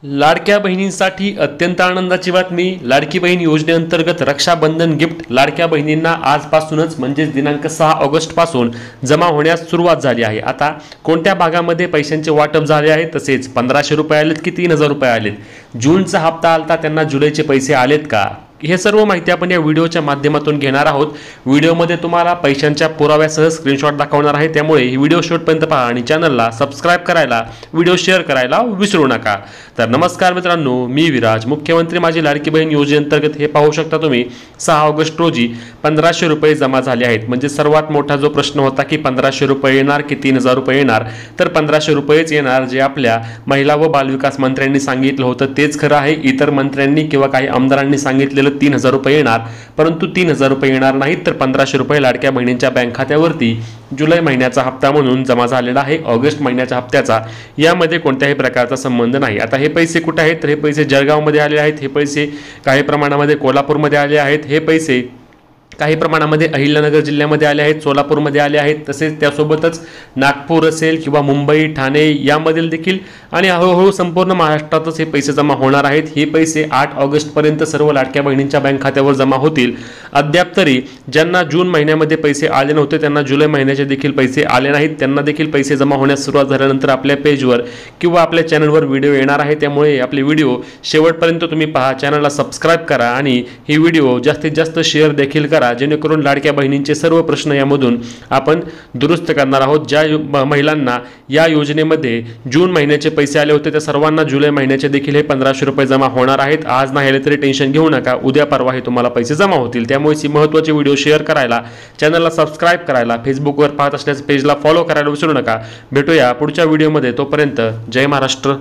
लाडक्या बहिणींसाठी अत्यंत आनंदाची बातमी। लाडकी बहीण योजनेअंतर्गत रक्षाबंधन गिफ्ट लाडक्या बहिणींना आजपासूनच म्हणजेच दिनांक 6 ऑगस्ट पासून जमा होण्यास सुरुवात झाली आहे। आता कोणत्या भागामध्ये पैशांचे वाटप झाले आहे, तसेच 1500 रुपये आलेत की 3000 रुपये आलेत, जूनचा हप्ता आलता त्यांना जुलैचे पैसे आलेत का, हे सर्व माहिती आपण या व्हिडिओच्या माध्यमातून घेणार आहोत। व्हिडिओमध्ये तुम्हाला पैशांच्या पुराव्यासह स्क्रीनशॉट दाखवणार आहे, त्यामुळे ही व्हिडिओ शेवटपर्यंत पहा आणि चॅनलला सबस्क्राइब करायला, व्हिडिओ शेअर करायला विसरू नका। तर नमस्कार मित्रांनो, मी विराज। मुख्यमंत्री माझी लाडकी बहीण योजनेअंतर्गत हे पाहू शकता तुम्ही 6 ऑगस्ट रोजी 1500 रुपये जमा झाले आहेत। म्हणजे सर्वात मोठा जो प्रश्न होता की 1500 रुपये येणार की 3000 रुपये येणार, तर 1500 रुपयेच येणार। जे आपल्या महिला व बालविकास मंत्र्यांनी सांगितलं होतं तेच खरं आहे। इतर मंत्र्यांनी किंवा काही आमदारांनी सांगितलेलं 3000 रुपये येणार, परंतु 3000 रुपये येणार नाहीत, तर 1500 रुपये लाडक्या बहिणींच्या बँक खात्यावरती जुलै महिन्याचा हप्ता म्हणून जमा झालेला आहे। ऑगस्ट महिन्याच्या हप्त्याचा यामध्ये कोणत्याही प्रकारचा संबंध नाही। आता हे पैसे कुठे आहेत, तर हे पैसे जळगावमध्ये आले आहेत, हे पैसे काही प्रमाणामध्ये कोल्हापूरमध्ये आले आहेत, हे पैसे काही प्रमाणामध्ये अहिल्यानगर जिल्ह्यामध्ये आले आहेत, सोलापूरमध्ये आले आहेत, तसेच त्यासोबतच नागपूर असेल किंवा मुंबई, ठाणे यामधील देखील आणि हळूहळू संपूर्ण महाराष्ट्रातच हे पैसे जमा होणार आहेत। हे पैसे 8 ऑगस्ट पर्यंत सर्व लाडक्या बहिणींच्या बँक खात्यावर जमा होतील। अद्याप तरी ज्यांना जून महिन्यामध्ये पैसे आले नव्हते त्यांना जुलै महिन्याचे देखील पैसे आले नाहीत, त्यांना देखील पैसे जमा होण्यास सुरुवात झाल्यानंतर आपल्या पेजवर किंवा आपल्या चॅनलवर व्हिडिओ येणार आहे। त्यामुळे आपले व्हिडिओ शेवटपर्यंत तुम्ही पहा, चॅनलला सबस्क्राइब करा आणि ही व्हिडिओ जास्तीत जास्त शेअर देखील करा, जेणेकरून लाडक्या बहिणींचे सर्व प्रश्न यामधून आपण दुरुस्त करणार आहोत। ज्या महिलांना या योजनेमध्ये जून महिन्याचे पैसे आले होते त्या सर्वांना जुलै महिन्याचे देखील हे 1500 रुपये जमा होणार आहेत। आज नाही आले तरी टेन्शन घेऊ नका, उद्या परवा हे तुम्हाला पैसे जमा होतील। त्यामुळे ही महत्त्वाची व्हिडिओ शेअर करायला, चॅनलला सबस्क्राइब करायला, फेसबुकवर पाहत असल्यास पेजला फॉलो करायला विसरू नका। भेटूया पुढच्या व्हिडिओमध्ये, तोपर्यंत जय महाराष्ट्र।